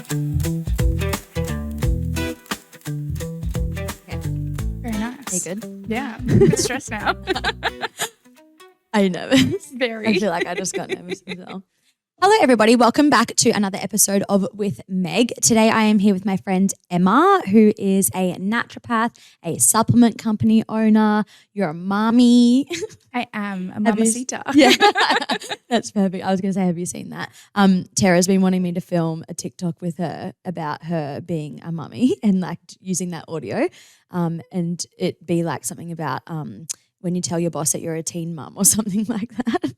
Very nice. You good? Yeah. I'm a bit stressed now. Are you nervous? Very. I feel like I just got nervous as well. Hello, everybody. Welcome back to another episode of With Meg. Today, I am here with my friend Emma, who is a naturopath, a supplement company owner. You're a mommy. I am a mamacita. Yeah, that's perfect. I was going to say, have you seen that? Tara's been wanting me to film a TikTok with her about her being a mummy and like using that audio, and it be like something about when you tell your boss that you're a teen mum or something like that.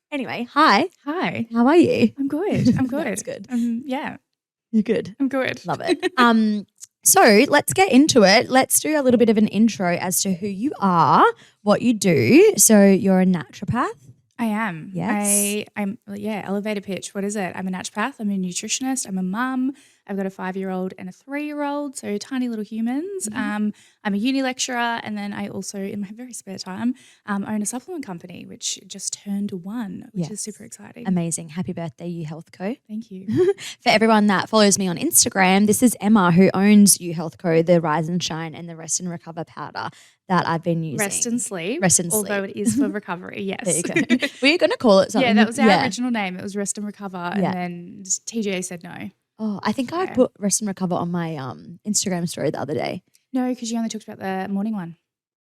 Anyway, hi. Hi. How are you? I'm good. I'm good. That's good. Yeah. You're good. I'm good. Love it. So let's get into it. Let's do a little bit of an intro as to who you are, what you do. So you're a naturopath. I am. Yes. I'm elevator pitch. What is it? I'm a naturopath. I'm a nutritionist. I'm a mum. I've got a 5-year-old and a 3-year-old, so tiny little humans. Mm-hmm. I'm a uni lecturer, and then I also, in my very spare time, own a supplement company, which just turned 1, which is super exciting. Amazing. Happy birthday, You Health Co. Thank you. For everyone that follows me on Instagram, this is Emma who owns You Health Co, the Rise and Shine and the Rest and Recover powder that I've been using. Rest and sleep. Rest and although sleep. it is for recovery, yes. There you go. Were you going to call it something? Yeah, that was our original name. It was Rest and Recover, and Yeah. then TGA said no. Oh, I think I put Rest and Recover on my Instagram story the other day. No, because you only talked about the morning one.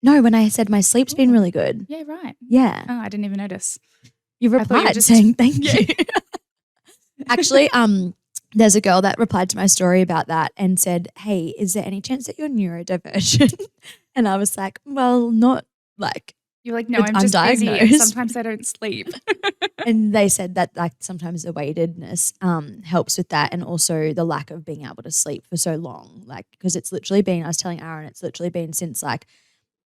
No, when I said my sleep's been really good. Yeah, right. Yeah. Oh, I didn't even notice. You thought you were replied just- saying thank you. Actually, there's a girl that replied to my story about that and said, hey, is there any chance that you're neurodivergent? And I was like, well, not like. You're like, no, I'm I'm just busy. And diagnosed. sometimes I don't sleep. And they said that like sometimes the weightedness helps with that, and also the lack of being able to sleep for so long. Like, because it's literally been, I was telling Aaron, it's literally been since like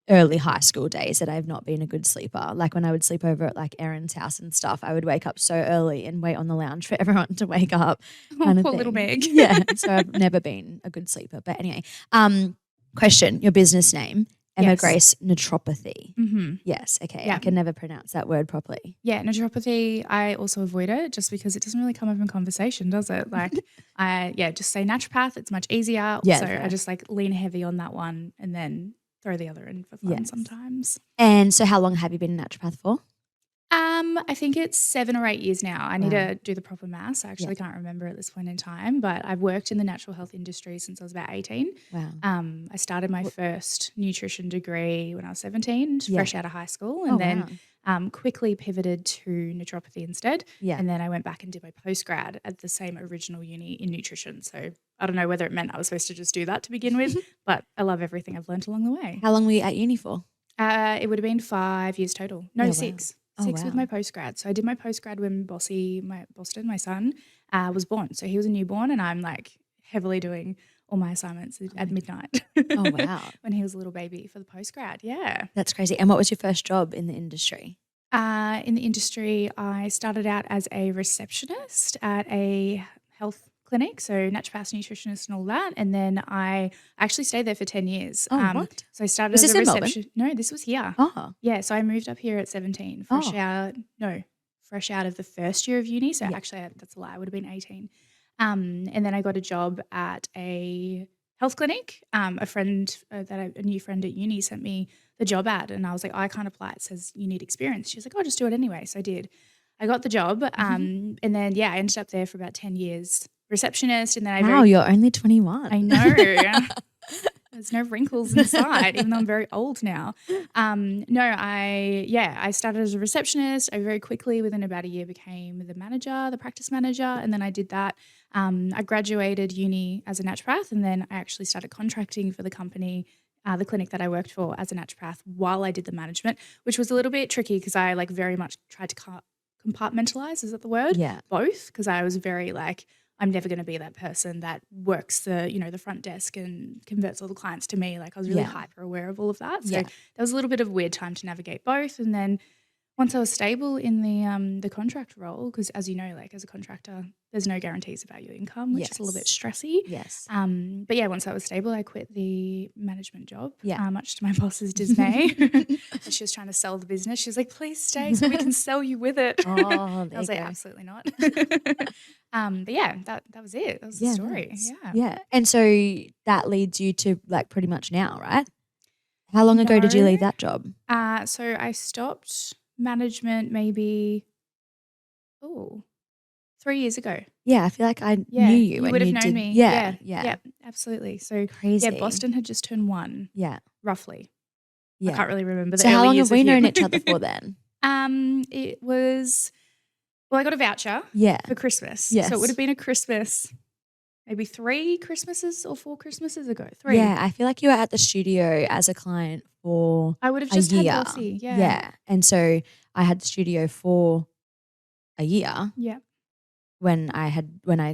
early high school days that I've not been a good sleeper. Like when I would sleep over at like Erin's house and stuff, I would wake up so early and wait on the lounge for everyone to wake up. Kind of Poor thing. little Meg. Yeah. So I've never been a good sleeper. But anyway, question, your business name, Emma Yes. Grace Naturopathy. Mm-hmm. Yes. Okay. Yeah. I can never pronounce that word properly. Yeah, naturopathy, I also avoid it just because it doesn't really come up in conversation, does it? Like, just say naturopath. It's much easier. Yeah, So fair. I just like lean heavy on that one and then throw the other in for fun Yes. sometimes. And so how long have you been a naturopath for? I think it's 7 or 8 years now. I need Wow. to do the proper maths. I actually can't remember at this point in time, but I've worked in the natural health industry since I was about 18. Wow. I started my first nutrition degree when I was 17, Yeah. fresh out of high school, and then wow. quickly pivoted to naturopathy instead. Yeah. And then I went back and did my postgrad at the same original uni in nutrition. So I don't know whether it meant I was supposed to just do that to begin with, but I love everything I've learned along the way. How long were you at uni for? It would have been 5 years total. No, Yeah, wow. 6. Oh, 6 with wow. my postgrad. So I did my postgrad when Boston, my son, was born. So he was a newborn, and I'm like heavily doing all my assignments at midnight. Oh, wow. When he was a little baby for the postgrad. Yeah. That's crazy. And what was your first job in the industry? In the industry, I started out as a receptionist at a health clinic, so naturopath, nutritionist, and all that. And then I actually stayed there for 10 years. Oh, what? So I started Was as this a in Melbourne? reception. No, this was here. Oh, Yeah, so I moved up here at 17, fresh out of the first year of uni. So actually, that's a lie. I would have been 18. And then I got a job at a health clinic. A new friend at uni sent me the job ad, and I was like, I can't apply. It says you need experience. She was like, oh, just do it anyway. So I did. I got the job, and then I ended up there for about 10 years, receptionist, and then wow, you're only 21. I know. There's no wrinkles inside, even though I'm very old now. I started as a receptionist. I very quickly, within about a year, became the practice manager, and then I did that. I graduated uni as a naturopath, and then I actually started contracting for the company, the clinic that I worked for as a naturopath while I did the management, which was a little bit tricky because I like very much tried to compartmentalize, is that the word? Yeah. Both, because I was very like, I'm never going to be that person that works the front desk and converts all the clients to me. Like I was really hyper aware of all of that. So that was a little bit of a weird time to navigate both. And then Once I was stable in the contract role, because as you know, like as a contractor, there's no guarantees about your income, which is a little bit stressy. Yes. But yeah, once I was stable, I quit the management job. Yeah. Much to my boss's dismay. She was trying to sell the business. She was like, "Please stay, so we can sell you with it." Oh, I was like, "Absolutely not." But yeah, that was it. That was the story. Nice. Yeah. Yeah. And so that leads you to like pretty much now, right? How long ago did you leave that job? So I stopped management maybe 3 years ago. Yeah, I feel like I knew you. You when would have you known did, me. Yeah. Yeah, absolutely. So Crazy. yeah, Boston had just turned 1. Yeah. Roughly. Yeah. I can't really remember the So early how long years have we of him. known each other for then? It was, well, I got a voucher for Christmas. Yes. So it would have been a Christmas, maybe 3 Christmases or 4 Christmases ago. 3. Yeah, I feel like you were at the studio as a client for I would have a just year. had Bossy. Yeah. Yeah. And so I had the studio for a year. Yeah. When I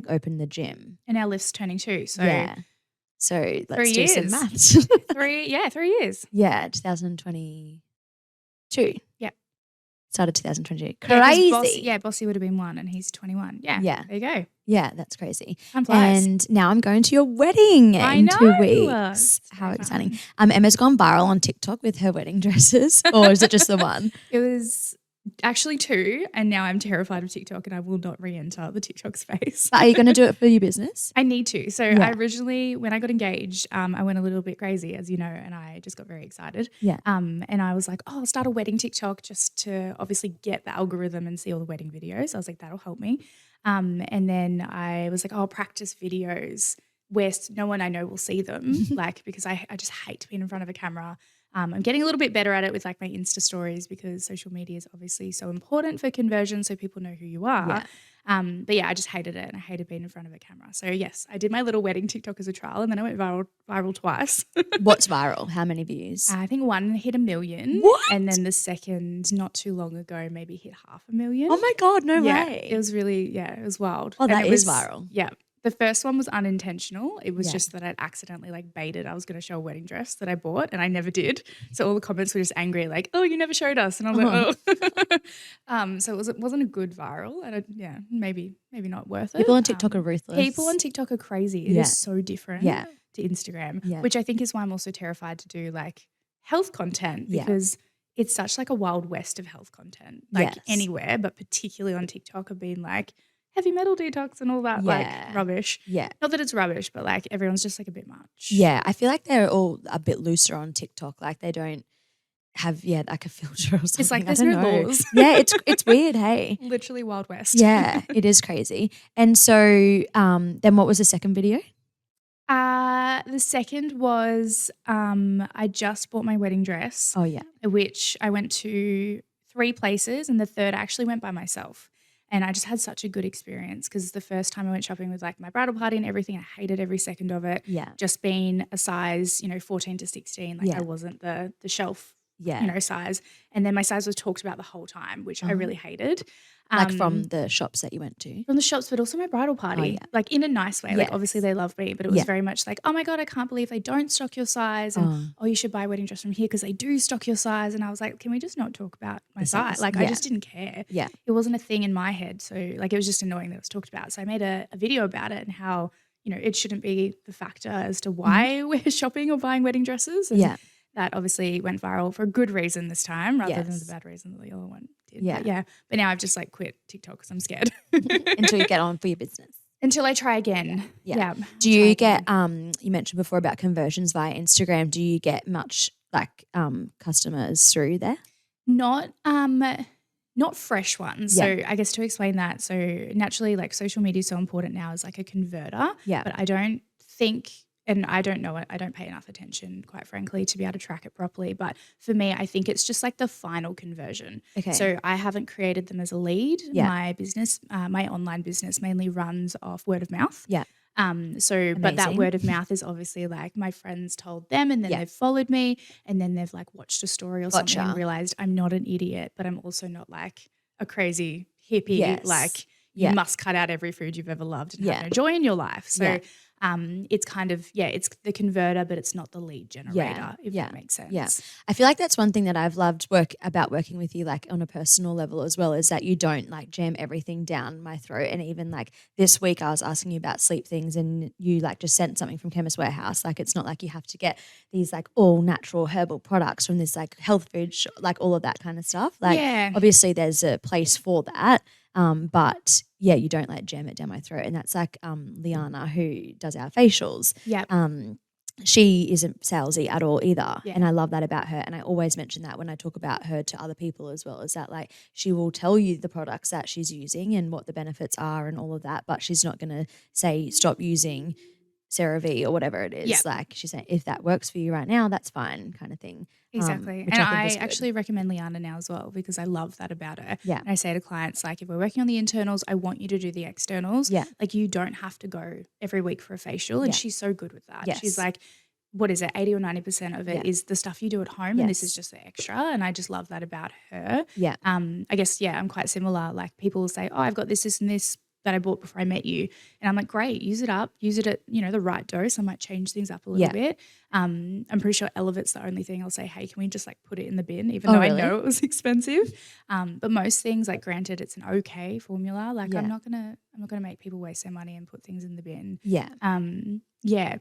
opened the gym. And our lift's turning 2. So yeah. So let's 3 do years. some maths. 3 years. Yeah, 2022. Yeah. Started 2022. Crazy. Bossy would have been 1 and he's 21. Yeah. Yeah. There you go. Yeah, that's crazy. Time flies. And now I'm going to your wedding in 2 weeks. How exciting. Emma's gone viral on TikTok with her wedding dresses, or is it just the one? It was actually 2, and now I'm terrified of TikTok and I will not re-enter the TikTok space. But are you going to do it for your business? I need to. So I originally, when I got engaged, I went a little bit crazy, as you know, and I just got very excited. Yeah. And I was like, oh, I'll start a wedding TikTok just to obviously get the algorithm and see all the wedding videos. I was like, that'll help me. And then I was like, oh, I'll practice videos where no one I know will see them, like because I just hate being in front of a camera. I'm getting a little bit better at it with like my Insta stories because social media is obviously so important for conversion so people know who you are. Yeah. But yeah, I just hated it and I hated being in front of a camera. So yes, I did my little wedding TikTok as a trial and then I went viral twice. What's viral? How many views? I think one hit 1 million. What? And then the second, not too long ago, maybe hit 500,000. Oh my God, no way. It was really, it was wild. Oh, that is was viral. Yeah. The first one was unintentional. It was just that I'd accidentally like baited. I was going to show a wedding dress that I bought and I never did. So all the comments were just angry, like, "Oh, you never showed us." And I was like, "Oh." So it wasn't a good viral, and maybe not worth it. People on TikTok are ruthless. People on TikTok are crazy. It is so different to Instagram, which I think is why I'm also terrified to do like health content because it's such like a wild west of health content, like anywhere, but particularly on TikTok of being like heavy metal detox and all that like rubbish. Yeah. Not that it's rubbish, but like everyone's just like a bit much. Yeah. I feel like they're all a bit looser on TikTok. Like they don't have, like a filter or something. It's like there's no laws. Yeah, it's weird, hey. Literally Wild West. Yeah, it is crazy. And so then what was the second video? The second was I just bought my wedding dress. Oh yeah. Which I went to 3 places and the third I actually went by myself. And I just had such a good experience because the first time I went shopping with like my bridal party and everything, I hated every second of it. Yeah. Just being a size, 14 to 16, like I wasn't the shelf, size. And then my size was talked about the whole time, which I really hated. Like from the shops that you went to? From the shops, but also my bridal party, like in a nice way. Like obviously they love me, but it was very much like, oh my God, I can't believe they don't stock your size. And you should buy a wedding dress from here because they do stock your size. And I was like, can we just not talk about my size? Like I just didn't care. Yeah. It wasn't a thing in my head. So like it was just annoying that it was talked about. So I made a video about it and how, it shouldn't be the factor as to why we're shopping or buying wedding dresses. And that obviously went viral for a good reason this time rather than the bad reason that the other one did. Yeah. But now I've just like quit TikTok because I'm scared. Until you get on for your business. Until I try again. Yeah. Do you get, you mentioned before about conversions via Instagram. Do you get much like customers through there? Not fresh ones. So I guess to explain that, so naturally like social media is so important now as like a converter. Yeah. But I don't think, and I don't know it, I don't pay enough attention, quite frankly, to be able to track it properly. But for me, I think it's just like the final conversion. Okay. So I haven't created them as a lead. Yeah. My business, my online business mainly runs off word of mouth. Yeah. But that word of mouth is obviously like my friends told them and then they've followed me and then they've like watched a story or something and realized I'm not an idiot, but I'm also not like a crazy hippie, like, You must cut out every food you've ever loved and have no joy in your life. So it's kind of, it's the converter, but it's not the lead generator, if that makes sense. Yeah. I feel like that's one thing that I've loved about working with you, like on a personal level as well, is that you don't like jam everything down my throat. And even like this week I was asking you about sleep things and you like just sent something from Chemist Warehouse. Like it's not like you have to get these like all natural herbal products from this like health food, like all of that kind of stuff. Like obviously there's a place for that. But you don't like jam it down my throat. And that's like Liana, who does our facials. She isn't salesy at all either. And I love that about her. And I always mention that when I talk about her to other people as well, is that like she will tell you the products that she's using and what the benefits are and all of that, but she's not going to say stop using CeraVe or whatever it is. Like she's saying, if that works for you right now, that's fine, kind of thing. Exactly. And I actually recommend Liana now as well because I love that about her. And I say to clients, like, if we're working on the internals, I want you to do the externals. Like you don't have to go every week for a facial. And she's so good with that. She's like, what is it, 80 or 90% of it is the stuff you do at home and this is just the extra. And I just love that about her. I guess, I'm quite similar. Like people will say, oh, I've got this, this and this that I bought before I met you. And I'm like, great, use it up. Use it at, the right dose. I might change things up a little bit. I'm pretty sure Elevate's the only thing I'll say, hey, can we just like put it in the bin, even though really? I know it was expensive. But most things, like granted, it's an okay formula. Like I'm not gonna make people waste their money and put things in the bin.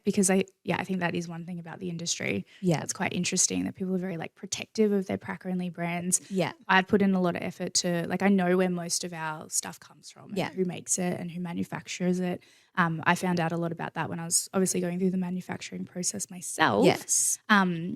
Because I think that is one thing about the industry. It's quite interesting that people are very like protective of their Pracker and Lee brands. I've put in a lot of effort to like, I know where most of our stuff comes from and who makes it and who manufactures it. I found out a lot about that when I was obviously going through the manufacturing process myself.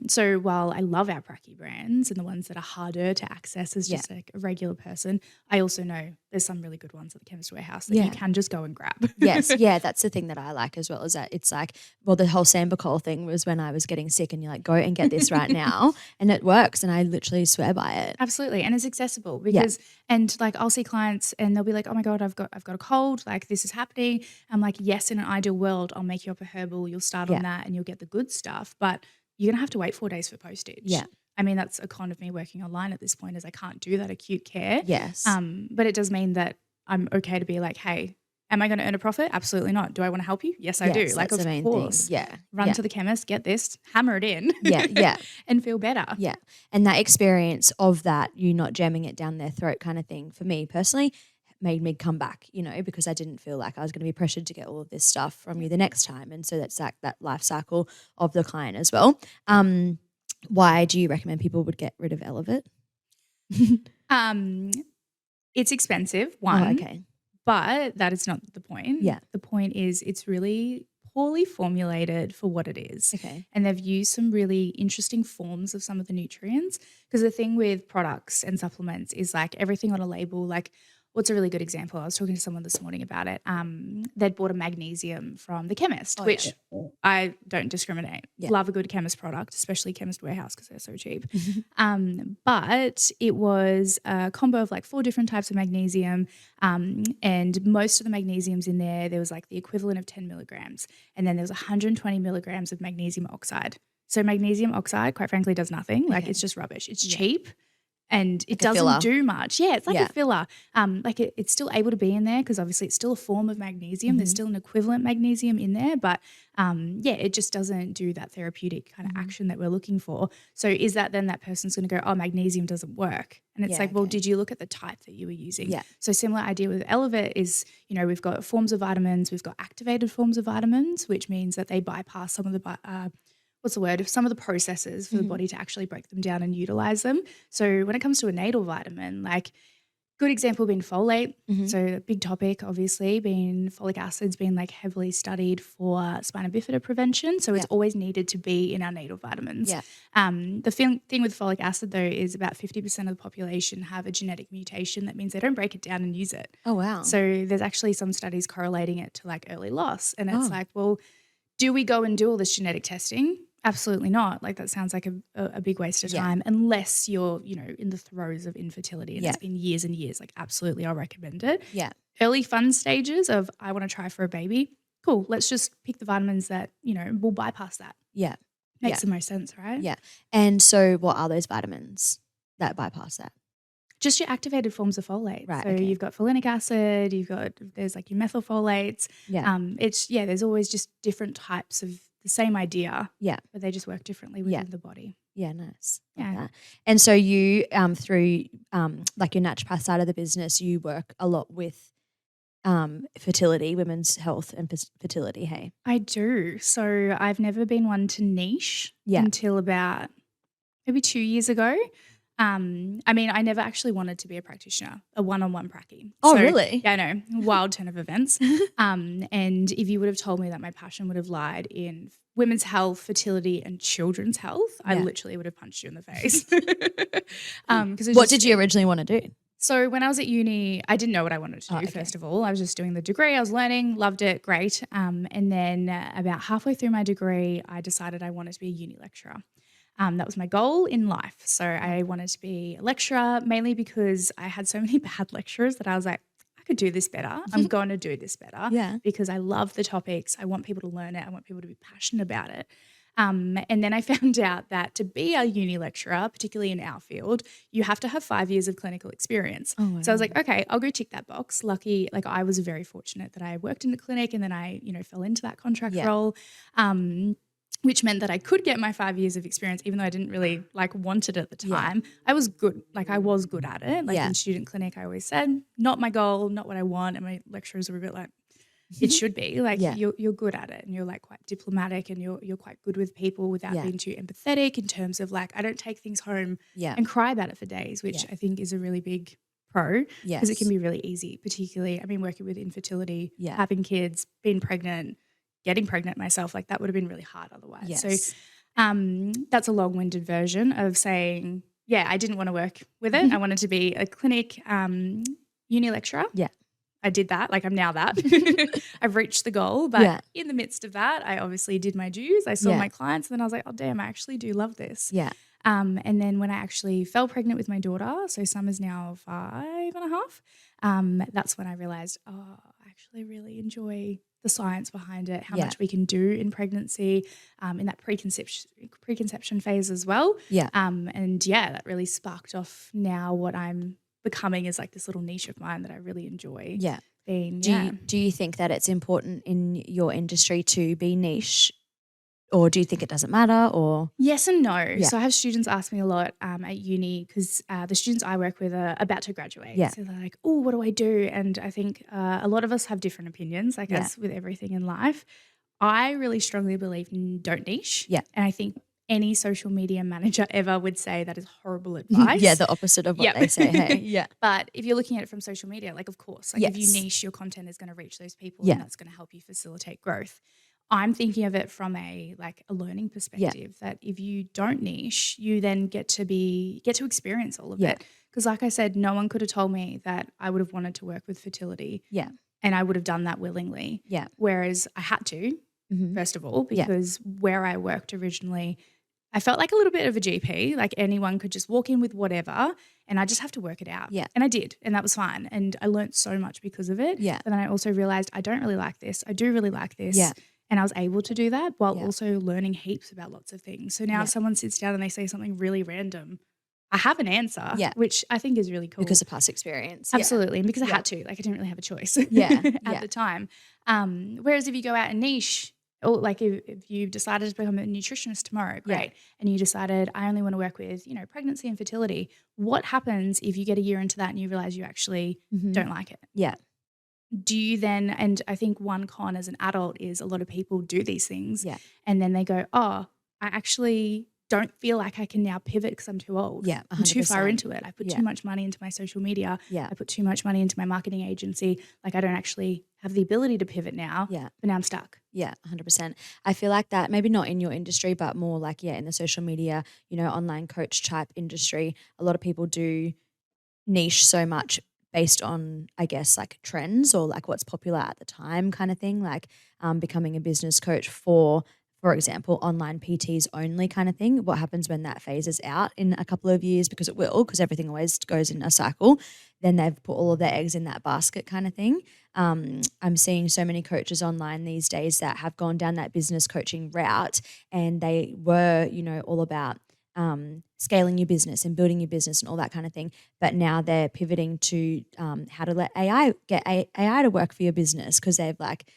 So while I love our Pracky brands and the ones that are harder to access as just like a regular person, I also know there's some really good ones at the Chemist Warehouse that you can just go and grab. That's the thing that I like as well, is that it's like, well, the whole Sambucol thing was when I was getting sick and you're like, go and get this right now. And it works. And I literally swear by it. Absolutely. And it's accessible because, and like I'll see clients and they'll be like, oh my God, I've got a cold. Like this is happening. I'm like, yes, in an ideal world, I'll make you up a herbal. You'll start on that and you'll get the good stuff, but you're going to have to wait 4 days for postage. I mean, that's a con of me working online at this point, is I can't do that acute care. But it does mean that I'm okay to be like, hey, am I going to earn a profit? Absolutely not. Do I want to help you? Yes, I do. Like, of course. Run to the chemist, get this, hammer it in. And feel better. And that experience of that, you not jamming it down their throat kind of thing, for me personally, made me come back, because I didn't feel like I was going to be pressured to get all of this stuff from you the next time. And so that's like that life cycle of the client as well. Why do you recommend people would get rid of Elevate? It's expensive, one. Oh, okay. But that is not the point. The point is it's really poorly formulated for what it is. And they've used some really interesting forms of some of the nutrients, because the thing with products and supplements is like everything on a label, like what's a really good example? I was talking to someone this morning about it. They'd bought a magnesium from the chemist, which I don't discriminate. Love a good chemist product, especially Chemist Warehouse because they're so cheap. But it was a combo of like 4 different types of magnesium, and most of the magnesiums in there was like the equivalent of 10 milligrams. And then there was 120 milligrams of magnesium oxide. So magnesium oxide, quite frankly, does nothing. Like it's just rubbish. It's cheap. And it doesn't do much. It's like a filler. Like it's still able to be in there because obviously it's still a form of magnesium. There's still an equivalent magnesium in there, but it just doesn't do that therapeutic kind of action that we're looking for. So is that then that person's going to go, oh, magnesium doesn't work? And it's like, well, did you look at the type that you were using? So similar idea with Elevate is, we've got forms of vitamins, we've got activated forms of vitamins, which means that they bypass some of the some of the processes for the body to actually break them down and utilize them. So when it comes to a natal vitamin, like good example being folate. So a big topic, obviously, being folic acid's been like heavily studied for spina bifida prevention. So it's always needed to be in our natal vitamins. The thing with folic acid though is about 50% of the population have a genetic mutation. That means they don't break it down and use it. Oh, wow. So there's actually some studies correlating it to like early loss. And it's like, well, do we go and do all this genetic testing? Absolutely not. Like that sounds like a big waste of time unless you're, in the throes of infertility and it's been years and years. Like absolutely I'll recommend it. Early fun stages of I want to try for a baby. Cool. Let's just pick the vitamins that, will bypass that. Makes the most sense, right? And so what are those vitamins that bypass that? Just your activated forms of folate. Right, So okay. you've got folinic acid, there's like your methylfolates. Yeah. There's always just different types of the same idea, Yeah. but they just work differently Yeah. within the body. Yeah, nice. Love Yeah. that. And so you, through like your naturopath side of the business, you work a lot with fertility, women's health and fertility, hey? I do. So I've never been one to niche Yeah. until about maybe 2 years ago. I never actually wanted to be a practitioner, a one-on-one pracky. Oh, So, really? Yeah, I know. Wild turn of events. And if you would have told me that my passion would have lied in women's health, fertility, and children's health, I Yeah. literally would have punched you in the face. What did you originally want to do? So when I was at uni, I didn't know what I wanted to do, okay. first of all. I was just doing the degree. I was learning, loved it, great. And then about halfway through my degree, I decided I wanted to be a uni lecturer. That was my goal in life. So I wanted to be a lecturer, mainly because I had so many bad lecturers that I was like, I could do this better. I'm going to do this better because I love the topics. I want people to learn it. I want people to be passionate about it. And then I found out that to be a uni lecturer, particularly in our field, you have to have 5 years of clinical experience. Oh, wow. So I was like, okay, I'll go tick that box. Lucky, like I was very fortunate that I worked in the clinic and then I, fell into that contract role. Which meant that I could get my 5 years of experience, even though I didn't really want it at the time. I was good. I was good at it. In student clinic, I always said, not my goal, not what I want. And my lecturers were a bit like, it should be you're good at it and you're quite diplomatic and you're quite good with people without being too empathetic in terms of I don't take things home and cry about it for days, which I think is a really big pro because it can be really easy, particularly working with infertility, having kids, being pregnant, getting pregnant myself, that would have been really hard otherwise. So that's a long-winded version of saying, I didn't want to work with it. I wanted to be a clinic uni lecturer. Yeah. I did that. I'm now that. I've reached the goal. But in the midst of that, I obviously did my dues. I saw my clients and then I was like, oh, damn, I actually do love this. Yeah. And then when I actually fell pregnant with my daughter, so Summer's now 5.5, that's when I realized, I actually really enjoy the science behind it, how much we can do in pregnancy, in that preconception phase as well. Yeah. That really sparked off now what I'm becoming is this little niche of mine that I really enjoy. Yeah. Being, Do you think that it's important in your industry to be niche, or do you think it doesn't matter? Or yes and no. So I have students ask me a lot at uni because the students I work with are about to graduate. Yeah. So they're like, oh, what do I do? And I think a lot of us have different opinions, as with everything in life. I really strongly believe in don't niche. Yeah. And I think any social media manager ever would say that is horrible advice. The opposite of what they say. Hey, But if you're looking at it from social media, of course, if you niche, your content is going to reach those people and that's going to help you facilitate growth. I'm thinking of it from a learning perspective that if you don't niche, you then get to experience all of it. Because like I said, no one could have told me that I would have wanted to work with fertility. Yeah. And I would have done that willingly. Yeah. Whereas I had to, first of all, because where I worked originally, I felt like a little bit of a GP. Anyone could just walk in with whatever and I just have to work it out. Yeah. And I did. And that was fine. And I learned so much because of it. Yeah. But then I also realized I don't really like this. I do really like this. Yeah. And I was able to do that while also learning heaps about lots of things. So now if someone sits down and they say something really random, I have an answer, which I think is really cool. Because of past experience. Absolutely. And because I had to. I didn't really have a choice at the time. Whereas if you go out and niche, or if you decided to become a nutritionist tomorrow, great. And you decided I only want to work with, pregnancy and fertility. What happens if you get a year into that and you realize you actually don't like it? Yeah. Do you then, and I think one con as an adult is a lot of people do these things and then they go, oh, I actually don't feel like I can now pivot because I'm too old. Yeah, 100%. I'm too far into it. I put too much money into my social media. Yeah. I put too much money into my marketing agency. I don't actually have the ability to pivot now. Yeah. But now I'm stuck. Yeah, 100%. I feel like that, maybe not in your industry, but more in the social media, online coach type industry, a lot of people do niche so much based on, I guess, trends or what's popular at the time kind of thing, becoming a business coach for example, online PTs only kind of thing. What happens when that phases out in a couple of years, because it will, because everything always goes in a cycle, then they've put all of their eggs in that basket kind of thing. I'm seeing so many coaches online these days that have gone down that business coaching route and they were, all about scaling your business and building your business and all that kind of thing. But now they're pivoting to how to let AI to work for your business, because they've like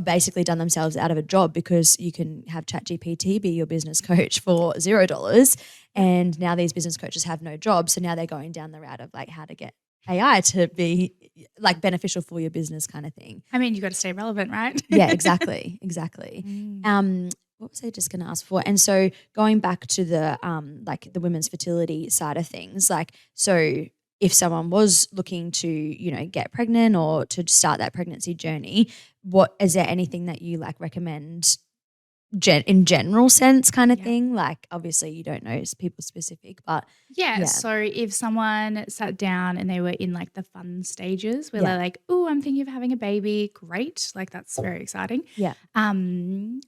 basically done themselves out of a job, because you can have ChatGPT be your business coach for $0. And now these business coaches have no job. So now they're going down the route of like how to get AI to be like beneficial for your business kind of thing. I mean, you got to stay relevant, right? Yeah, exactly. What was I just going to ask for? And so going back to the like the women's fertility side of things, like, so if someone was looking to, you know, get pregnant or to start that pregnancy journey, what is there anything that you like recommend in general sense kind of thing? Like, obviously you don't know it's people specific, but yeah. So if someone sat down and they were in like the fun stages where they're like, oh, I'm thinking of having a baby, great. Like that's very exciting. Yeah.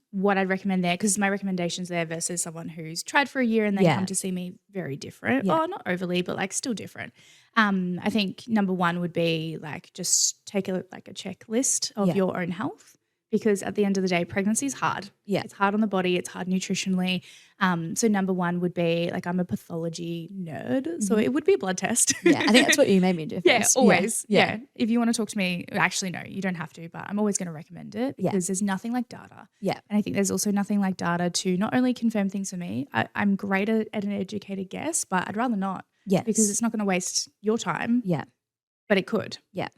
What I'd recommend there, because my recommendations there versus someone who's tried for a year and then come to see me, very different. Oh, not overly, but like still different. I think number one would be like just take a checklist of your own health. Because at the end of the day, pregnancy is hard. Yeah. It's hard on the body. It's hard nutritionally. So number one would be like, I'm a pathology nerd. So it would be a blood test. Yeah. I think that's what you made me do first. Yeah, always. Yeah. If you want to talk to me, actually, no, you don't have to, but I'm always going to recommend it because there's nothing like data. Yeah. And I think there's also nothing like data to not only confirm things for me. I'm great at an educated guess, but I'd rather not. Yes. Because it's not going to waste your time. Yeah. But it could. Yeah.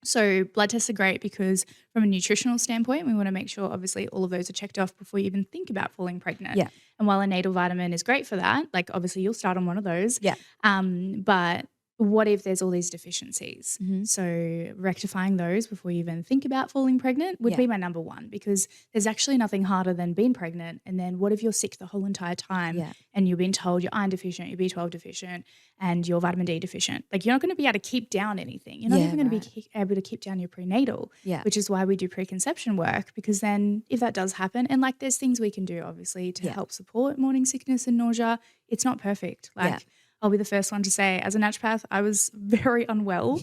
So blood tests are great because from a nutritional standpoint, we want to make sure obviously all of those are checked off before you even think about falling pregnant. Yeah. And while a natal vitamin is great for that, like obviously you'll start on one of those. Yeah. But what if there's all these deficiencies? Mm-hmm. So rectifying those before you even think about falling pregnant would be my number one, because there's actually nothing harder than being pregnant. And then what if you're sick the whole entire time and you're being told you're iron deficient, you're B12 deficient, and you're vitamin D deficient? Like you're not going to be able to keep down anything. You're not even going to be able to keep down your prenatal, which is why we do preconception work, because then if that does happen, and like there's things we can do obviously to help support morning sickness and nausea, it's not perfect. Like I'll be the first one to say, as a naturopath, I was very unwell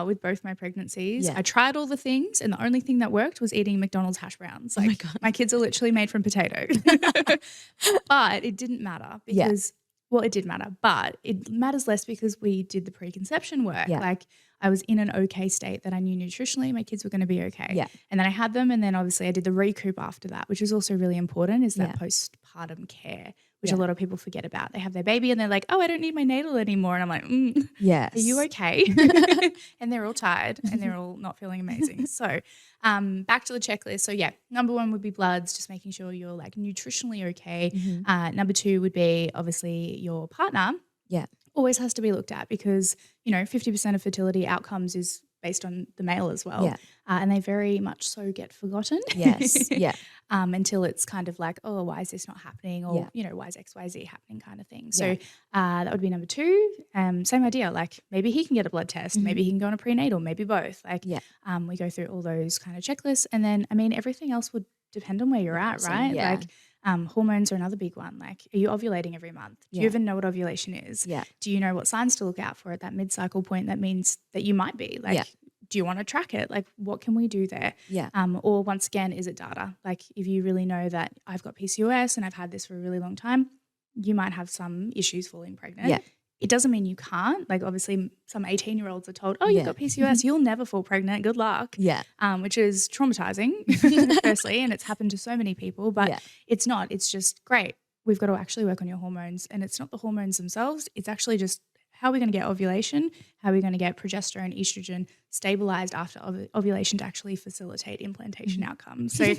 with both my pregnancies. I tried all the things, and the only thing that worked was eating McDonald's hash browns. Like, oh my God. My kids are literally made from potato. But it didn't matter because, well, it did matter, but it matters less because we did the preconception work. Like I was in an okay state that I knew nutritionally my kids were going to be okay. Yeah. And then I had them, and then obviously I did the recoup after that, which is also really important, is that postpartum care, which a lot of people forget about. They have their baby and they're like, oh, I don't need my natal anymore. And I'm like, yes. Are you okay? And they're all tired and they're all not feeling amazing. So back to the checklist. So number one would be bloods, just making sure you're like nutritionally okay. Mm-hmm. Number two would be obviously your partner. Yeah. Always has to be looked at because, 50% of fertility outcomes is based on the male as well. Yeah. And they very much so get forgotten. Yes. Yeah. Until it's kind of like, oh, why is this not happening? Or, why is XYZ happening kind of thing. So that would be number two. Same idea. Like maybe he can get a blood test. Mm-hmm. Maybe he can go on a prenatal, maybe both. Like we go through all those kind of checklists. And then, everything else would depend on where you're at, right? Yeah. Like hormones are another big one. Like, are you ovulating every month? Do you even know what ovulation is? Yeah. Do you know what signs to look out for at that mid-cycle point that means that you might be? Like, do you want to track it? Like, what can we do there? Yeah. Or once again, is it data? Like, if you really know that I've got PCOS and I've had this for a really long time, you might have some issues falling pregnant. Yeah. It doesn't mean you can't. Like, obviously, some 18-year-olds are told, oh, you've got PCOS, you'll never fall pregnant, good luck. Yeah. Which is traumatizing, firstly, and it's happened to so many people, but it's not. It's just great. We've got to actually work on your hormones, and it's not the hormones themselves. It's actually just how are we going to get ovulation, how are we going to get progesterone, estrogen stabilized after ovulation to actually facilitate implantation outcomes. So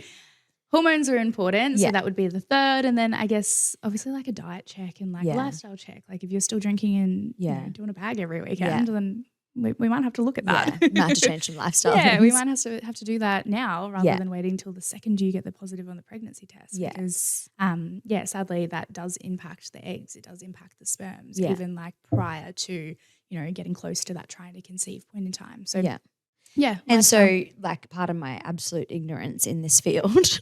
hormones are important. So that would be the third. And then I guess obviously like a diet check and like a lifestyle check. Like if you're still drinking and doing a bag every weekend, then we might have to look at that. Yeah, might have to change some lifestyle. We might have to do that now rather than waiting until the second you get the positive on the pregnancy test. Yeah. Because sadly that does impact the eggs. It does impact the sperms, even like prior to, getting close to that trying to conceive point in time. So yeah. And so like part of my absolute ignorance in this field,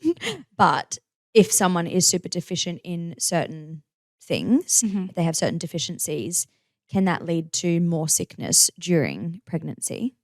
but if someone is super deficient in certain things, if they have certain deficiencies, can that lead to more sickness during pregnancy?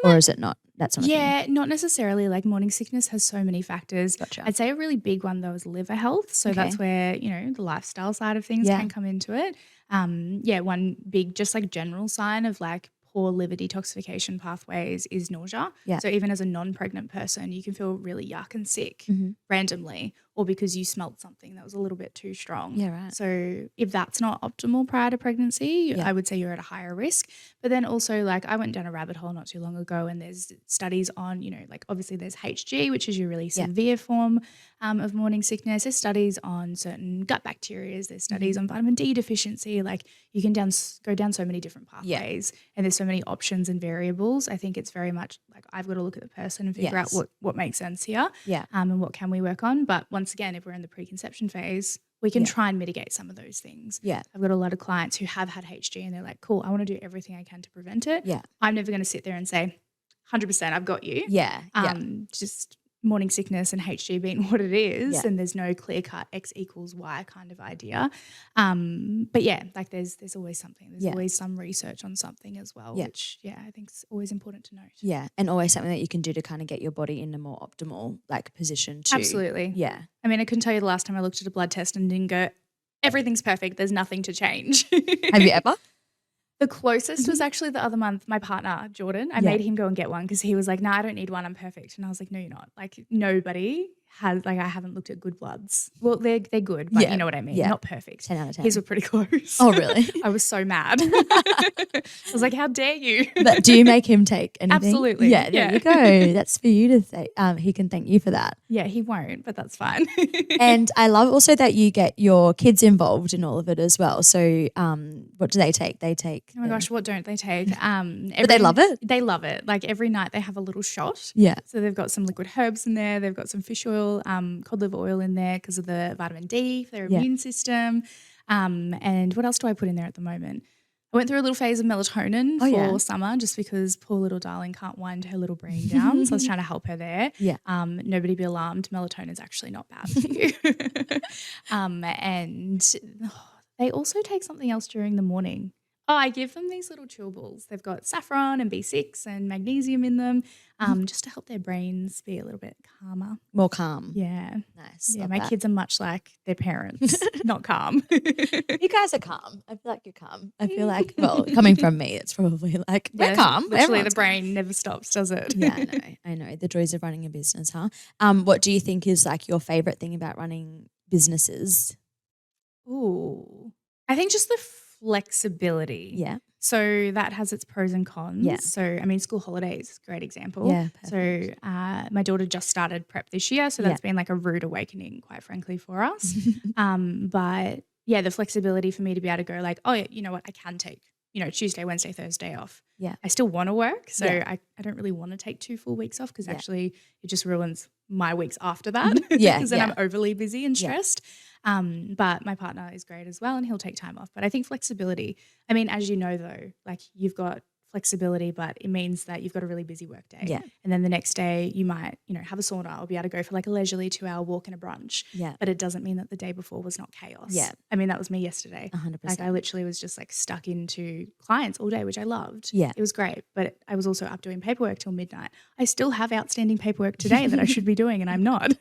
Or is it not? That's not a thing. Yeah, not necessarily. Like morning sickness has so many factors. Gotcha. I'd say a really big one though is liver health. So that's where, the lifestyle side of things can come into it. One big just like general sign of like poor liver detoxification pathways is nausea. Yeah. So even as a non-pregnant person, you can feel really yuck and sick randomly, or because you smelt something that was a little bit too strong. Yeah, right. So if that's not optimal prior to pregnancy, I would say you're at a higher risk. But then also like I went down a rabbit hole not too long ago, and there's studies on, like obviously there's HG, which is your really severe form of morning sickness. There's studies on certain gut bacteria. There's studies on vitamin D deficiency. Like you can go down so many different pathways, and there's so many options and variables. I think it's very much like I've got to look at the person and figure out what makes sense here, and what can we work on. But once again, if we're in the preconception phase, we can try and mitigate some of those things. Yeah. I've got a lot of clients who have had HG and they're like, cool, I want to do everything I can to prevent it. Yeah. I'm never going to sit there and say, 100% I've got you. Yeah. Just morning sickness and HG being what it is, and there's no clear cut X equals Y kind of idea. But yeah, like there's always something. There's always some research on something as well, which I think is always important to note. Yeah, and always something that you can do to kind of get your body in a more optimal like position too. Absolutely. Yeah. I mean, I couldn't tell you the last time I looked at a blood test and didn't go, everything's perfect, there's nothing to change. Have you ever? The closest was actually the other month, my partner, Jordan. I made him go and get one because he was like, I don't need one, I'm perfect. And I was like, no, you're not. Like nobody has, like I haven't looked at good bloods. Well, they're good, but you know what I mean. Not perfect. 10 out of 10. His were pretty close. Oh, really? I was so mad. I was like, how dare you? But do you make him take anything? Absolutely. Yeah, there you go. That's for you to say. He can thank you for that. Yeah, he won't, but that's fine. And I love also that you get your kids involved in all of it as well. So what do they take? They take. Oh my gosh, what don't they take? But they love it? They love it. Like every night they have a little shot. Yeah. So they've got some liquid herbs in there. They've got some fish oil, cod liver oil in there because of the vitamin D for their immune system. And what else do I put in there at the moment? I went through a little phase of melatonin for summer just because poor little darling can't wind her little brain down. So I was trying to help her there. Yeah. Nobody be alarmed. Melatonin is actually not bad for you. And they also take something else during the morning. Oh, I give them these little chewables. They've got saffron and B6 and magnesium in them just to help their brains be a little bit calmer. More calm. Yeah. Nice. Yeah, my kids are much like their parents, not calm. You guys are calm. I feel like you're calm. I feel like, well, coming from me, it's probably like, we're calm. Literally Everyone's the brain never stops, does it? Yeah, I know. The joys of running a business, huh? What do you think is like your favorite thing about running businesses? Ooh, I think just the flexibility. Yeah. So that has its pros and cons. Yeah. So, I mean, school holidays is a great example. Yeah. Perfect. So my daughter just started prep this year. So that's been like a rude awakening, quite frankly, for us. But yeah, the flexibility for me to be able to go like, oh, yeah, you know what, I can take, Tuesday, Wednesday, Thursday off. Yeah. I still want to work. So I don't really want to take 2 full weeks off because actually it just ruins my weeks after that. Yeah. Because then I'm overly busy and stressed. But my partner is great as well and he'll take time off. But I think flexibility, I mean, as you know though, like you've got flexibility, but it means that you've got a really busy work day. Yeah. And then the next day you might, have a sauna or be able to go for like a leisurely 2-hour walk and a brunch. Yeah. But it doesn't mean that the day before was not chaos. Yeah. I mean, that was me yesterday. 100%. Like I literally was just like stuck into clients all day, which I loved. Yeah. It was great. But I was also up doing paperwork till midnight. I still have outstanding paperwork today that I should be doing and I'm not.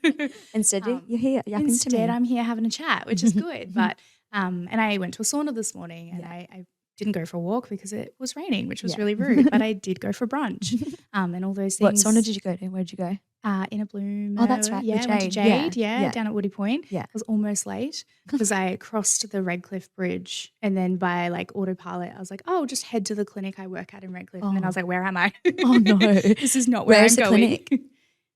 Instead, you're here. Instead, I'm here having a chat, which is good. But and I went to a sauna this morning and I didn't go for a walk because it was raining, which was really rude. But I did go for brunch and all those things. What sauna did you go to? Where did you go? In a Bloom. Oh, that's right. Yeah, went to Jade. Yeah, down at Woody Point. Yeah. I was almost late because I crossed the Redcliffe Bridge and then by like autopilot, I was like, oh, I'll just head to the clinic I work at in Redcliffe. And then I was like, where am I? Oh, no. This is not where I'm going. Clinic?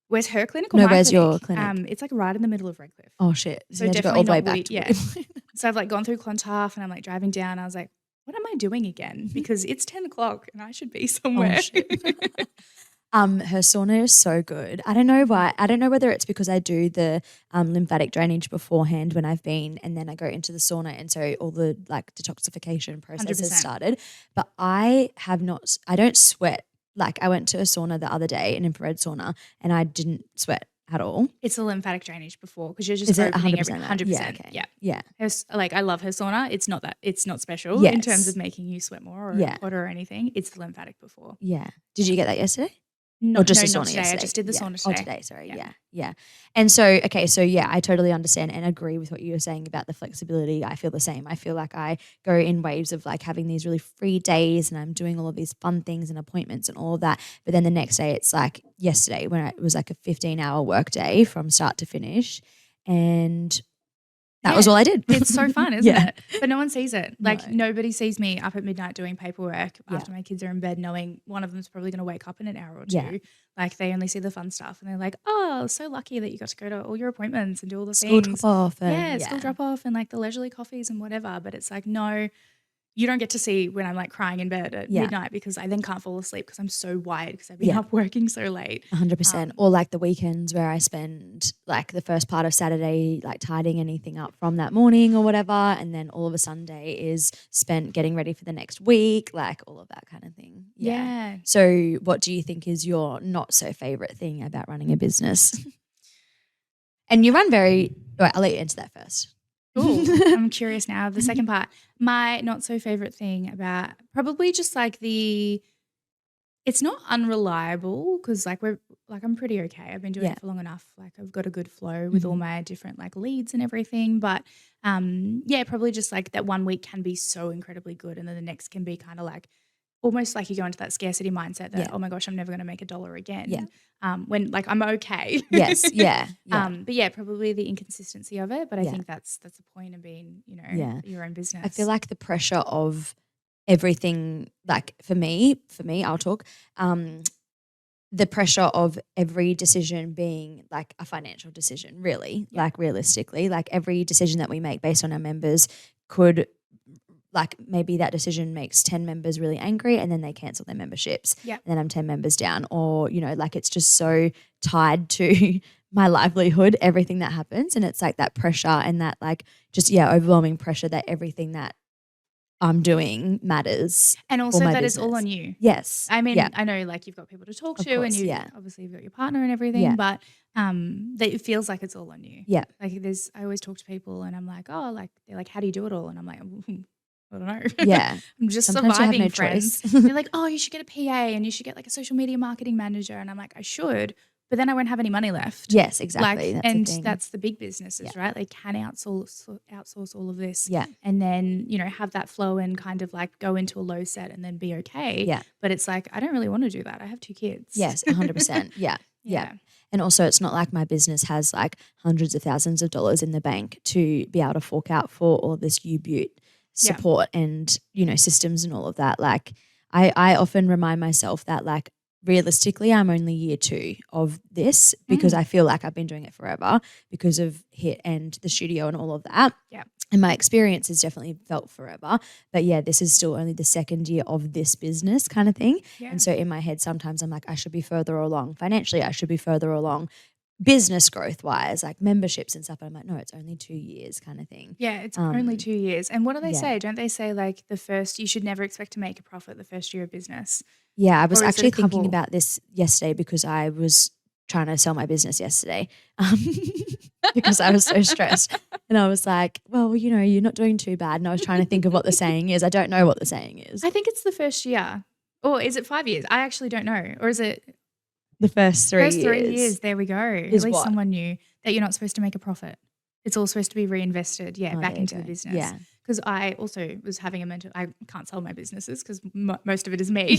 Where's her clinic or no, my where's clinic? your clinic? It's like right in the middle of Redcliffe. Oh, shit. So definitely all the way back. Yeah. So I've like gone through Clontarf and I'm like driving down. I was like, what am I doing again? Because it's 10 o'clock and I should be somewhere. Oh, shit. Her sauna is so good. I don't know why. I don't know whether it's because I do the lymphatic drainage beforehand when I've been and then I go into the sauna and so all the like detoxification process 100%. has started. But I don't sweat. Like I went to a sauna the other day, an infrared sauna, and I didn't sweat at all? It's the lymphatic drainage before, because you're just Is it opening 100% every that? 100%. Yeah, okay. Yeah. Yeah. Like, I love her sauna. It's not special in terms Yes. of making you sweat more or Yeah. hotter or anything. It's the lymphatic before. Yeah. Did you get that yesterday? No, Or just the not sauna today. yesterday? I just did the Yeah. sauna Oh, today. today, sorry. Yeah. Yeah. And so, okay, so yeah, I totally understand and agree with what you were saying about the flexibility. I feel the same. I feel like I go in waves of like having these really free days and I'm doing all of these fun things and appointments and all of that. But then the next day, it's like yesterday when it was like a 15-hour work day from start to finish. And that was all I did. It's so fun, isn't Yeah. it? But no one sees it. Like, No. nobody sees me up at midnight doing paperwork Yeah. after my kids are in bed, knowing one of them's probably going to wake up in an hour or two. Yeah. Like, they only see the fun stuff and they're like, oh, so lucky that you got to go to all your appointments and do all the School things. drop off. And School drop off and like the leisurely coffees and whatever. But it's like, no, you don't get to see when I'm like crying in bed at midnight, because I then can't fall asleep because I'm so wired because I've been up working so late. 100%. Or like the weekends where I spend like the first part of Saturday like tidying anything up from that morning or whatever, and then all of a Sunday is spent getting ready for the next week, like all of that kind of thing. Yeah. So what do you think is your not so favorite thing about running a business? And you run I'll let you answer that first. Ooh, I'm curious now. The second part, my not so favorite thing about probably just like it's not unreliable, because like I'm pretty okay. I've been doing it for long enough. Like, I've got a good flow with all my different like leads and everything. But probably just like that one week can be so incredibly good, and then the next can be kind of like almost like you go into that scarcity mindset that, oh my gosh, I'm never going to make $1 again. Yeah. When like I'm okay. Yes. Yeah. But yeah, probably the inconsistency of it. But I think that's the point of being, your own business. I feel like the pressure of everything, like for me, I'll talk, the pressure of every decision being like a financial decision, really, like realistically, like every decision that we make based on our members could, like maybe that decision makes 10 members really angry and then they cancel their memberships. Yeah. And then I'm 10 members down, or, like it's just so tied to my livelihood, everything that happens. And it's like that pressure and that like just, overwhelming pressure that everything that I'm doing matters. And also for my that business. it's all on you. Yes. I mean, I know like you've got people to talk to, course, and obviously you've got your partner and everything, but that it feels like it's all on you. Yeah. Like I always talk to people and I'm like, oh, like they're like, how do you do it all? And I'm like, I don't know. Yeah. I'm just Sometimes you have surviving, no friends. choice. They're like, oh, you should get a PA and you should get like a social media marketing manager. And I'm like, I should, but then I won't have any money left. Yes, exactly. Like, that's the big businesses, right? They can outsource all of this. Yeah. And then, have that flow and kind of like go into a low set and then be okay. Yeah. But it's like, I don't really want to do that. I have 2 kids. Yes, 100%. Yeah. And also it's not like my business has like hundreds of thousands of dollars in the bank to be able to fork out for all of this U-Butte support and, systems and all of that. Like I often remind myself that like realistically I'm only year 2 of this because I feel like I've been doing it forever because of HIIT and the studio and all of that. Yeah. And my experience has definitely felt forever. But yeah, this is still only the second year of this business kind of thing. Yeah. And so in my head, sometimes I'm like, I should be further along. Financially, I should be further along. Business growth wise, like memberships and stuff. I'm like, no, it's only 2 years kind of thing. Yeah, it's only 2 years. And what do they yeah. say? Don't they say like you should never expect to make a profit the first year of business? Yeah, I was Or is it a actually thinking couple? about this yesterday because I was trying to sell my business yesterday because I was so stressed. And I was like, well, you're not doing too bad. And I was trying to think of what the saying is. I don't know what the saying is. I think it's the first year. Or is it 5 years? I actually don't know. Or is it The first 3 years. First 3 years, there we go. At Is least what? someone knew that you're not supposed to make a profit. It's all supposed to be reinvested, Oh, back there you into go. the business. Yeah. Because I also was having I can't sell my businesses because most of it is me,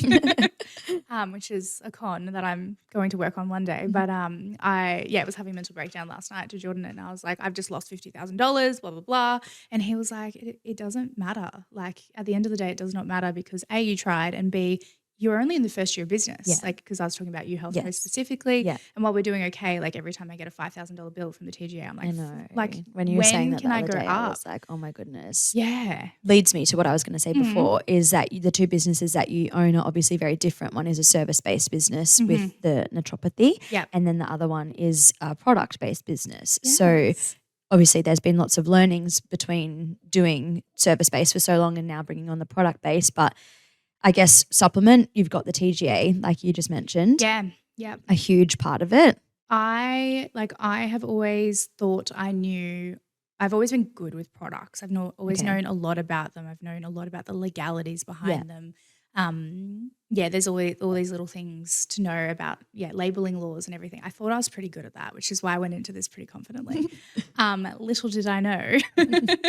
which is a con that I'm going to work on one day. But I was having a mental breakdown last night to Jordan, and I was like, I've just lost $50,000, blah, blah, blah. And he was like, it doesn't matter. Like at the end of the day, it does not matter because A, you tried, and B, you're only in the first year of business. Yeah. Like, because I was talking about you health Yes. specifically. Yeah. And while we're doing okay, like every time I get a $5,000 bill from the TGA, I'm like, I know. like when you were saying that can the I other go day, I up? was like, oh my goodness. Yeah. Leads me to what I was going to say before is that the 2 businesses that you own are obviously very different. One is a service-based business with the naturopathy, Yep. and then the other one is a product-based business. Yes. So obviously there's been lots of learnings between doing service-based for so long and now bringing on the product-based, but I guess supplement, you've got the TGA like you just mentioned. Yeah. Yeah. A huge part of it. I have always thought I knew. I've always been good with products. I've always Okay. known a lot about them. I've known a lot about the legalities Yeah. behind them. Yeah, there's always all these little things to know about, labeling laws and everything. I thought I was pretty good at that, which is why I went into this pretty confidently. Little did I know.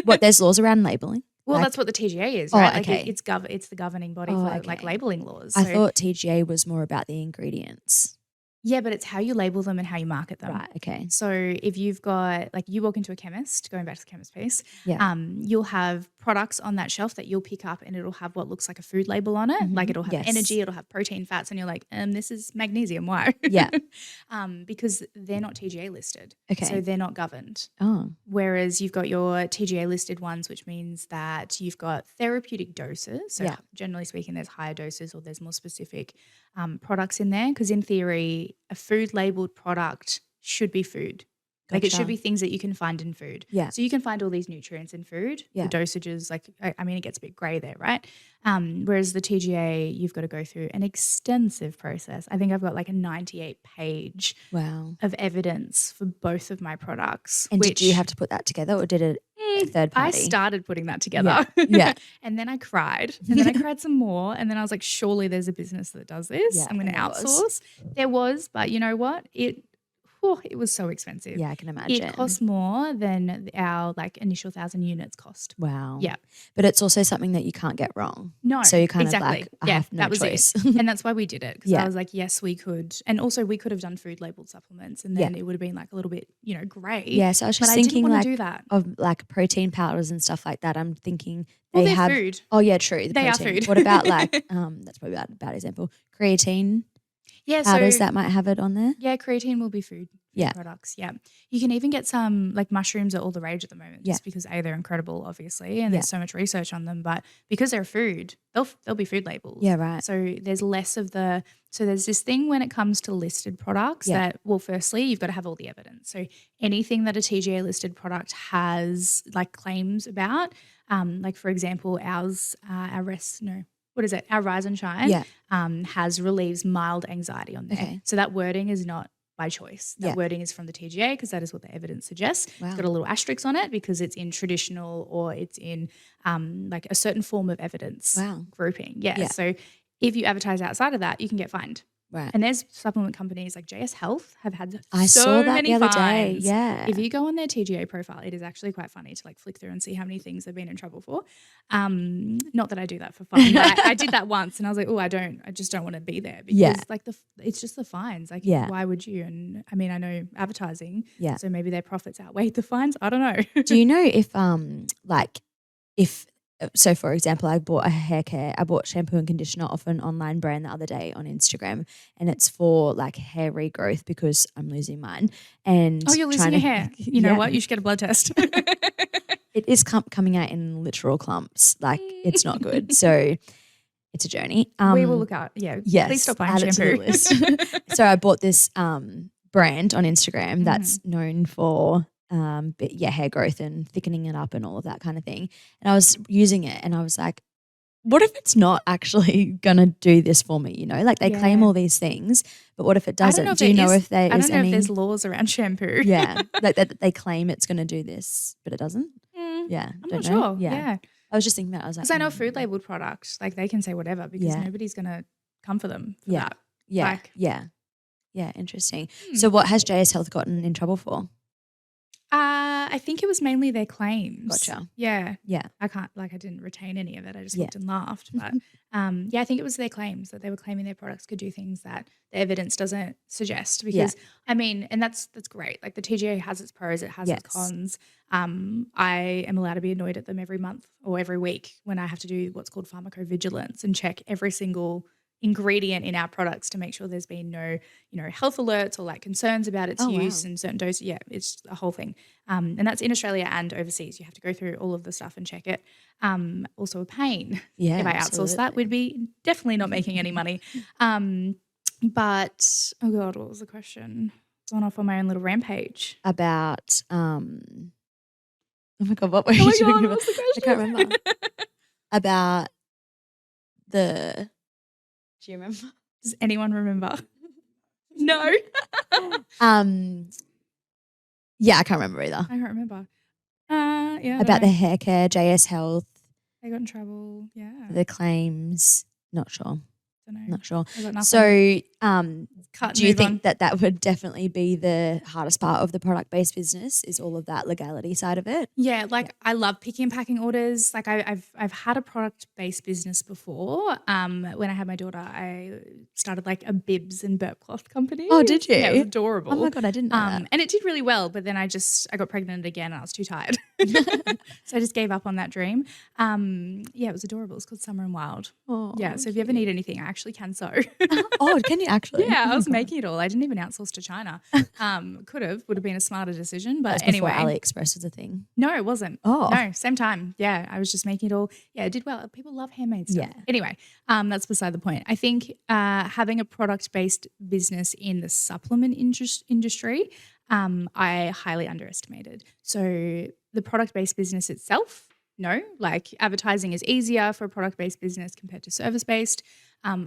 What, there's laws around labeling? Well, Like, that's what the TGA is, oh, right? Like okay. it's the governing body Oh, for like okay. labeling laws. I So thought TGA was more about the ingredients. yeah, but it's how you label them and how you market them. Right. Okay. So if you've got, like, you walk into a chemist, going back to the chemist piece, Yeah. you'll have products on that shelf that you'll pick up and it'll have what looks like a food label on it. Like it'll have Yes. energy, it'll have protein, fats, and you're like, this is magnesium. Why? Yeah. Because they're not TGA listed. Okay. So they're not governed. Oh. Whereas you've got your TGA listed ones, which means that you've got therapeutic doses. So Yeah. generally speaking, there's higher doses or there's more specific products in there. Because in theory, a food labeled product should be food. Like it should Gotcha. be things that you can find in food. Yeah. So you can find all these nutrients in food. Yeah. The dosages, like, I mean, it gets a bit grey there, right? Whereas the TGA, you've got to go through an extensive process. I think I've got like a 98-page Wow. of evidence for both of my products. And which, did you have to put that together, or did it a third I party? started putting that together. Yeah. And then I cried. And then I cried some more. And then I was like, surely there's a business that does this. Yeah, I'm going to and there was. outsource. There was, but you know what? It was so expensive. Yeah, I can imagine. It cost more than our like initial 1,000 units cost. Wow. Yeah. But it's also something that you can't get wrong. No. So you kind exactly. of like, I have no that was choice. it. And that's why we did it. Because Yeah. I was like, yes, we could. And also we could have done food labeled supplements and then it would have been like a little bit, grey. Yeah, so I was But just I didn't thinking want like to do that. of like protein powders and stuff like that. I'm thinking Well, they they're have food. Oh yeah, true. The They are protein. food. What about like that's probably a bad example. Creatine Yeah. powders So that might have it on there. yeah, creatine will be food Yeah. products. Yeah. You can even get some, like, mushrooms are all the rage at the moment Yeah. just because they're incredible, obviously, and Yeah. there's so much research on them, but because they're food, they'll be food labels. Yeah, right. So there's less of so there's this thing when it comes to listed products that, well, firstly, you've got to have all the evidence. So anything that a TGA listed product has like claims about, like for example, our Rise and Shine has relieves mild anxiety on there. Okay. So that wording is not by choice. That Yeah. wording is from the TGA because that is what the evidence suggests. Wow. It's got a little asterisk on it because it's in traditional or it's in like a certain form of evidence Wow. grouping. Yeah. Yeah. So if you advertise outside of that, you can get fined. Right. And there's supplement companies like JS Health have had I so saw that many the other fines. day. Yeah. If you go on their TGA profile, it is actually quite funny to like flick through and see how many things they've been in trouble for. Not that I do that for fun. But I did that once and I was like, I just don't want to be there because like it's just the fines. Like why would you? And I mean, I know advertising. Yeah. So maybe their profits outweigh the fines. I don't know. Do you know if so for example, I bought shampoo and conditioner off an online brand the other day on Instagram, and it's for like hair regrowth because I'm losing mine. And you're losing your hair. You know what? You should get a blood test. It is coming out in literal clumps. Like it's not good. So it's a journey. We will look out. Yeah. Yes, Please stop buying add it to the shampoo. list. So I bought this brand on Instagram that's known for hair growth and thickening it up and all of that kind of thing. And I was using it and I was like, what if it's not actually going to do this for me? Like they claim all these things, but what if it doesn't? Do you know if there is I don't know any? if there's laws around shampoo. Yeah, like that they claim it's going to do this, but it doesn't. Yeah, I'm don't not know. sure. Yeah. I was just thinking that. I was like, Because I know food labeled products, like they can say whatever because nobody's going to come for them for that. Yeah, Like, yeah, interesting. So what has JS Health gotten in trouble for? I think it was mainly their claims. Gotcha. Yeah. Yeah. I didn't retain any of it. I just looked and laughed. But I think it was their claims that they were claiming their products could do things that the evidence doesn't suggest. Because I mean, and that's great. Like the TGA has its pros, it has its cons. I am allowed to be annoyed at them every month or every week when I have to do what's called pharmacovigilance and check every single ingredient in our products to make sure there's been no, health alerts or like concerns about its use and certain doses. Yeah, it's a whole thing. And that's in Australia and overseas. You have to go through all of the stuff and check it. Also a pain. Yeah, if I outsource that, we'd be definitely not making any money. But, oh God, what was the question? Gone off on my own little rampage. About, oh my God, what were you talking about? What was the question? I can't remember. About do you remember? Does anyone remember? No. Yeah, I can't remember either. I can't remember. Yeah. About the hair care, JS Health, They got in trouble. Yeah. the claims. Not sure. Don't know. Not sure. I got nothing. So, Cut and do you move think on. that would definitely be the hardest part of the product-based business is all of that legality side of it? Yeah, like I love picking and packing orders. Like I've had a product-based business before. When I had my daughter, I started like a bibs and burp cloth company. Oh, did you? Yeah, it was adorable. Oh my God, I didn't know that. And it did really well, but then I got pregnant again and I was too tired. So I just gave up on that dream. Yeah, it was adorable. It's called Summer and Wild. Oh, Yeah, so if you ever need anything, I actually can sew. Oh, can you actually? Yeah, Oh I my was God. making it all. I didn't even outsource to China. Would have been a smarter decision. But That's anyway. before AliExpress was a thing. No, it wasn't. Oh. No, same time. Yeah, I was just making it all. Yeah, it did well. People love handmade stuff. Yeah. Anyway, that's beside the point. I think having a product-based business in the supplement industry, I highly underestimated. So the product-based business itself, no, like advertising is easier for a product-based business compared to service-based.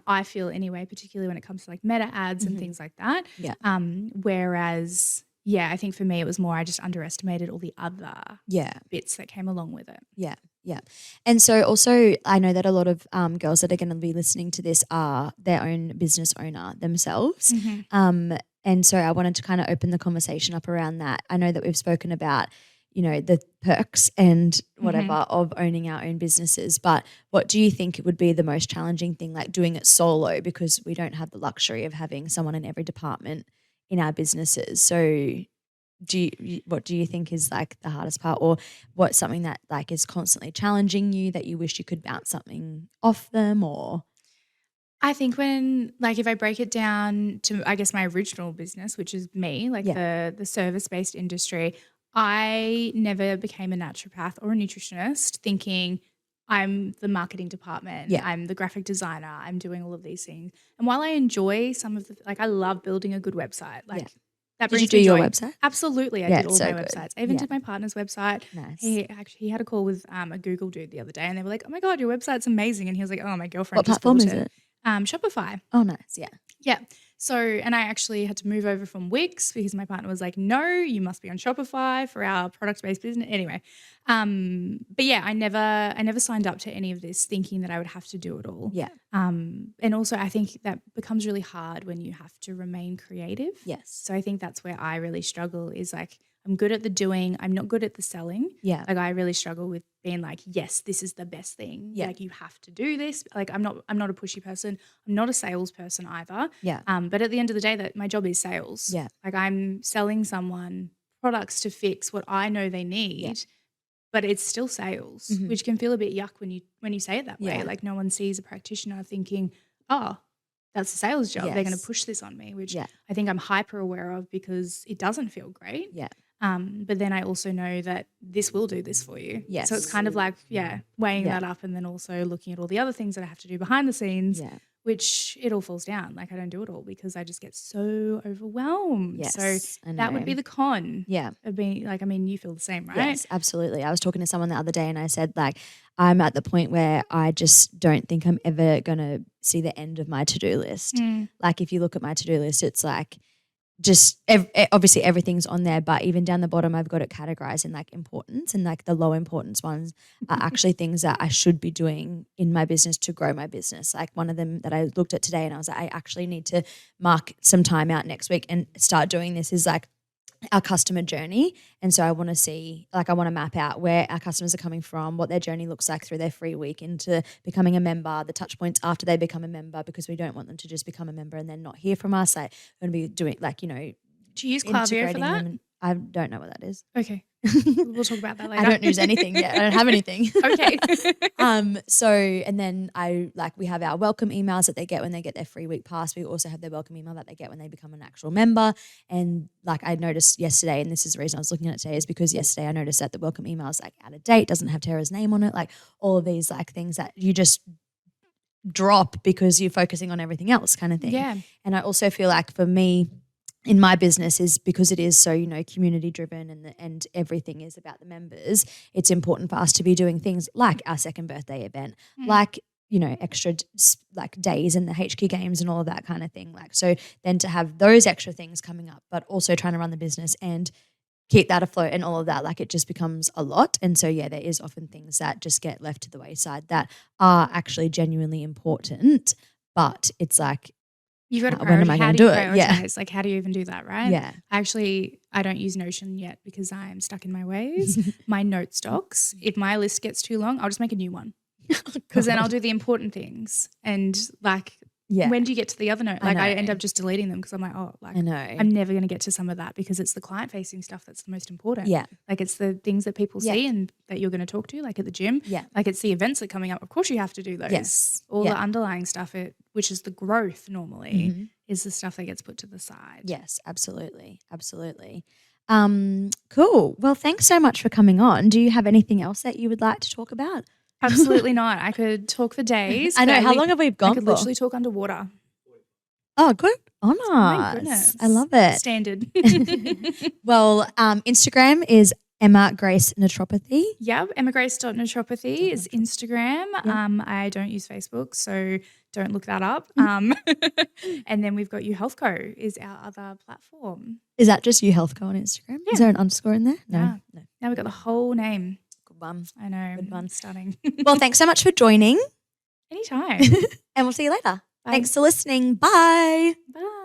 I feel anyway, particularly when it comes to like meta ads and things like that. Yeah. Whereas, yeah, I think for me it was more I just underestimated all the other bits that came along with it. Yeah. Yeah. And so also I know that a lot of girls that are going to be listening to this are their own business owner themselves. And so I wanted to kind of open the conversation up around that. I know that we've spoken about, you know, the perks and whatever of owning our own businesses. But what do you think would be the most challenging thing, like doing it solo, because we don't have the luxury of having someone in every department in our businesses? So what do you think is like the hardest part, or what's something that like is constantly challenging you that you wish you could bounce something off them? Or I think when, like, if I break it down to, I guess, my original business, which is me, like the service-based industry, I never became a naturopath or a nutritionist thinking I'm the marketing department, I'm the graphic designer, I'm doing all of these things. And while I enjoy some of the, like, I love building a good website, like that did you brings do me your joy. website? Absolutely, I Yeah, did all it's of so my good. websites. I even Yeah. did my partner's website. Nice. He had a call with a Google dude the other day, and they were like, "Oh my God, your website's amazing!" And he was like, "Oh, my girlfriend What just platform built is it? Shopify." Oh, nice. Yeah. Yeah. So, and I actually had to move over from Wix because my partner was like, "No, you must be on Shopify for our product-based business." Anyway, but yeah, I never signed up to any of this thinking that I would have to do it all. Yeah. And also I think that becomes really hard when you have to remain creative. Yes. So I think that's where I really struggle is like, I'm good at the doing. I'm not good at the selling. Yeah. Like I really struggle with being like, yes, this is the best thing. Yeah. Like you have to do this. Like I'm not a pushy person. I'm not a salesperson either. Yeah. But at the end of the day, that my job is sales. Yeah. Like I'm selling someone products to fix what I know they need, but it's still sales, which can feel a bit yuck when you say it that way. Yeah. Like no one sees a practitioner thinking, oh, that's a sales job. Yes. They're going to push this on me, which Yeah. I think I'm hyper aware of because it doesn't feel great. Yeah. But then I also know that this will do this for you. Yes. So it's kind of like, weighing that up and then also looking at all the other things that I have to do behind the scenes, which it all falls down. Like I don't do it all because I just get so overwhelmed. Yes, So that would be the con. Yeah. Of being like, I mean, you feel the same, right? Yes, absolutely. I was talking to someone the other day and I said like, I'm at the point where I just don't think I'm ever going to see the end of my to-do list. Like if you look at my to-do list, it's like just obviously everything's on there, but even down the bottom, I've got it categorized in like importance, and like the low importance ones are actually things that I should be doing in my business to grow my business. Like one of them that I looked at today and I was like, I actually need to mark some time out next week and start doing this is like our customer journey. And so I want to see, like I want to map out where our customers are coming from, what their journey looks like through their free week into becoming a member, the touch points after they become a member, because we don't want them to just become a member and then not hear from us. Like we're going to be doing like, you know, do you use Klaviyo for that? I don't know what that is. Okay. We'll talk about that later. I don't use anything yet. I don't have anything. Okay. So, and then we have our welcome emails that they get when they get their free week pass. We also have their welcome email that they get when they become an actual member. And like I noticed yesterday, and this is the reason I was looking at it today, is because yesterday I noticed that the welcome email is like out of date, doesn't have Tara's name on it, like all of these like things that you just drop because you're focusing on everything else kind of thing. Yeah. And I also feel like for me, in my business is because it is so, you know, community driven and everything is about the members, it's important for us to be doing things like our second birthday event, like extra like days in the HQ games and all of that kind of thing. Like, so then to have those extra things coming up, but also trying to run the business and keep that afloat and all of that, like it just becomes a lot. And so, yeah, there is often things that just get left to the wayside that are actually genuinely important, but it's like, you've got to when am I going to do it? Yeah. Like, how do you even do that, right? Yeah. I don't use Notion yet because I'm stuck in my ways. My note stocks, if my list gets too long, I'll just make a new one because then I'll do the important things. And like, when do you get to the other note? Like, I end up just deleting them because I'm like, oh, like, I know. I'm never going to get to some of that because it's the client-facing stuff that's the most important. Yeah. Like, it's the things that people see and that you're going to talk to, like at the gym. Yeah. Like, it's the events that are coming up. Of course you have to do those. Yes. All the underlying stuff, which is the growth normally, is the stuff that gets put to the side. Yes, absolutely. Absolutely. Cool. Well, thanks so much for coming on. Do you have anything else that you would like to talk about? Absolutely not. I could talk for days. I know. How long have we gone I could for? literally talk underwater. Oh, good. Oh, nice. My goodness. I love it. Standard. Well, Instagram is Emma Grace Naturopathy. Yep. emmagrace.naturopathy is Instagram. Yep. I don't use Facebook, so don't look that up. And then we've got You Health Co. is our other platform. Is that just You Health Co on Instagram? Yeah. Is there an underscore in there? No. Now we've got the whole name. Good one. I know. Good one. Stunning. Well, thanks so much for joining. Anytime. And we'll see you later. Bye. Thanks for listening. Bye. Bye.